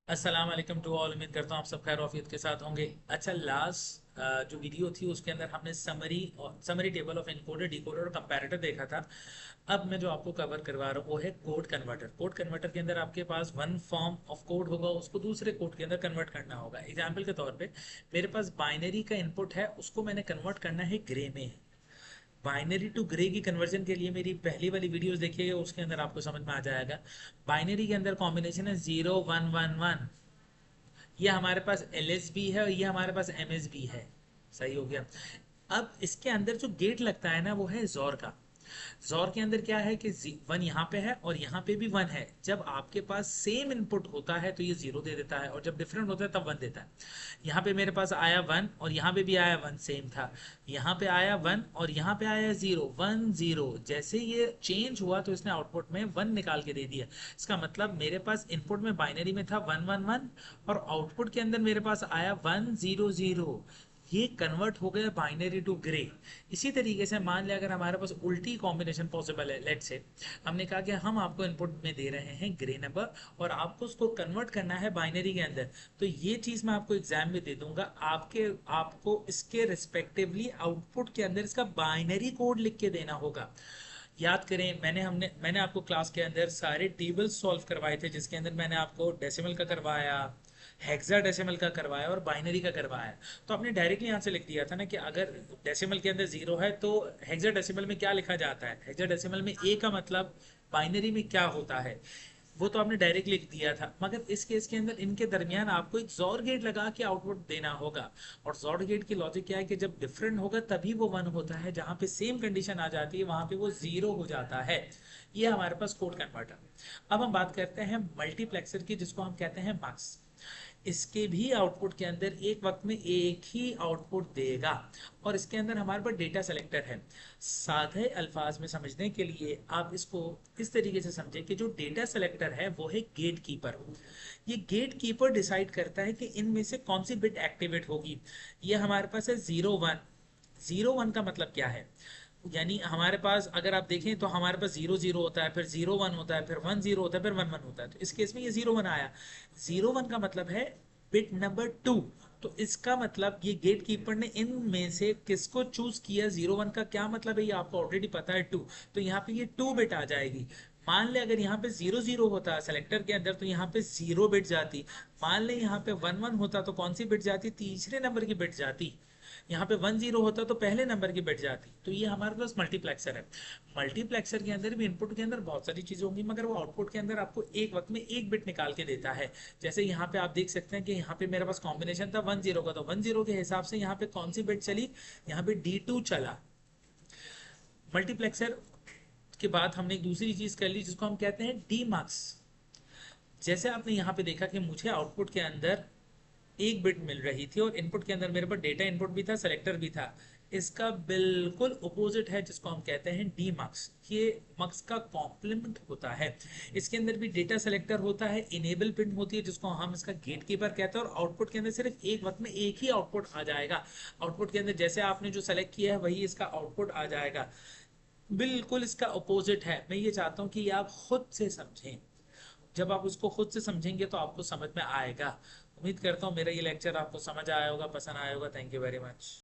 अस्सलाम वालेकुम to all. उम्मीद करता हूँ आप सब खैर ऑफियत के साथ होंगे। अच्छा, लास्ट जो वीडियो थी उसके अंदर हमने समरी और summary table of encoder decoder और कंपैरेटर देखा था। अब मैं जो आपको कवर करवा रहा हूँ वो है कोड कन्वर्टर। कोड कन्वर्टर के अंदर आपके पास वन फॉर्म ऑफ कोड होगा, उसको दूसरे कोड के अंदर कन्वर्ट करना होगा। एग्जाम्पल के तौर पे मेरे पास बाइनरी का इनपुट है, उसको मैंने कन्वर्ट करना है ग्रे में। बाइनरी टू ग्रे की कन्वर्जन के लिए मेरी पहली वाली वीडियोस देखिएगा, उसके अंदर आपको समझ में आ जाएगा। बाइनरी के अंदर कॉम्बिनेशन है 0 1 1 1। ये हमारे पास एल एस बी है और ये हमारे पास एम एस बी है। सही हो गया। अब इसके अंदर जो गेट लगता है ना वो है जोर का। जोर के अंदर क्या है कि वन यहाँ पे है और यहाँ पे भी वन है। जब आपके पास सेम इनपुट होता है तो ये जीरो दे देता है, और जब डिफरेंट होता है तब वन देता है। यहाँ पे मेरे पास आया वन और यहाँ पे भी आया वन, सेम था। यहाँ पे आया वन और यहाँ पे आया जीरो, वन जीरो। जैसे ये चेंज हुआ तो इसने आउटपुट में वन निकाल के दे दिया। इसका मतलब मेरे पास इनपुट में बाइनरी में था 1 1 1 और आउटपुट के अंदर मेरे पास आया 1 0 0। ये कन्वर्ट हो गया बाइनरी टू ग्रे। इसी तरीके से मान लिया अगर हमारे पास उल्टी कॉम्बिनेशन पॉसिबल है, लेट से हमने कहा कि हम आपको इनपुट में दे रहे हैं ग्रे नंबर और आपको उसको कन्वर्ट करना है बाइनरी के अंदर, तो ये चीज मैं आपको एग्जाम में दे दूंगा। आपको इसके रिस्पेक्टिवली आउटपुट के अंदर इसका बाइनरी कोड लिख के देना होगा। याद करें, मैंने आपको क्लास के अंदर सारे टेबल्स सॉल्व करवाए थे, जिसके अंदर मैंने आपको डेसिमल का करवाया, हेक्साडेसिमल का करवाया और बाइनरी का करवाया। तो आपने डायरेक्टली यहाँ से लिख दिया था ना कि अगर डेसिमल के अंदर जीरो है तो हेक्साडेसिमल में क्या लिखा जाता है, हेक्साडेसिमल में ए का मतलब बाइनरी में क्या होता है, वो तो आपने डायरेक्ट लिख दिया था। मगर इस केस के अंदर इनके दरमियान आपको एक जॉर गेट लगा के आउटपुट देना होगा। और जॉर गेट की लॉजिक क्या है कि जब डिफरेंट होगा तभी वो वन होता है, जहां पे सेम कंडीशन आ जाती है वहां पे वो जीरो हो जाता है। ये हमारे पास कोड कन्वर्टर। अब हम बात करते हैं मल्टीप्लेक्सर की, जिसको हम कहते हैं मक्स। इसके भी आउटपुट के अंदर एक वक्त में एक ही आउटपुट देगा। और इसके अंदर हमारे पास डेटा सेलेक्टर है। सादे अल्फाज में समझने के लिए आप इसको इस तरीके से समझें कि जो डेटा सेलेक्टर है वो है गेट कीपर। ये गेट कीपर डिसाइड करता है कि इनमें से कौन सी बिट एक्टिवेट होगी। ये हमारे पास है 0 1। 0 1 का मतलब क्या है, यानी हमारे पास अगर आप देखें तो हमारे पास 0 0 होता है, फिर 0 1 होता है, फिर 1 0 होता है, फिर 1 1 होता है। तो इस केस में ये 0 1 आया। 0 1 का मतलब है बिट नंबर 2। तो इसका मतलब ये गेट कीपर ने इनमें से किसको चूज किया। 0 1 का क्या मतलब है ये आपको ऑलरेडी पता है, 2। तो यहाँ पे ये 2 बिट आ जाएगी। मान ले अगर यहाँ पे 0 0 होता सेलेक्टर के अंदर तो यहाँ पे 0 बिट जाती। मान ले यहाँ पे 1 1 होता तो कौन सी बिट जाती, तीसरे नंबर की बिट जाती। यहाँ पे 1 0 होता तो पहले नंबर की बिट जाती। तो ये हमारे पास मल्टीप्लेक्सर है। मल्टीप्लेक्सर के अंदर भी इनपुट के अंदर बहुत सारी चीजें होंगी, मगर वो आउटपुट के अंदर आपको एक वक्त में एक बिट निकाल के देता है। जैसे यहाँ पे आप देख सकते हैं कि यहाँ पे मेरे पास कॉम्बिनेशन था 1 0 का, तो 1 0 के हिसाब से यहाँ पे कौन सी बिट चली, यहाँ पे D2 चला। मल्टीप्लेक्सर के बाद हमने एक दूसरी चीज कर ली जिसको हम कहते हैं डी मार्क्स। जैसे आपने यहाँ पे देखा कि मुझे आउटपुट के अंदर एक बिट मिल रही थी और इनपुट के अंदर मेरे पास डेटा इनपुट भी था, सेलेक्टर भी था। इसका बिल्कुल अपोजिट है जिसको हम कहते हैं डी मक्स। ये मक्स का कॉम्प्लीमेंट होता है। इसके अंदर भी डेटा सेलेक्टर होता है, इनेबल पिन होती है जिसको हम इसका गेट कीपर कहते हैं, और आउटपुट के अंदर सिर्फ एक वक्त में एक ही आउटपुट आ जाएगा। आउटपुट के अंदर जैसे आपने जो सेलेक्ट किया है वही इसका आउटपुट आ जाएगा। बिल्कुल इसका अपोजिट है। मैं ये चाहता हूँ कि ये आप खुद से समझें। जब आप उसको खुद से समझेंगे तो आपको समझ में आएगा। उम्मीद करता हूँ मेरा ये लेक्चर आपको समझ आया होगा, पसंद आया होगा। Thank you very much.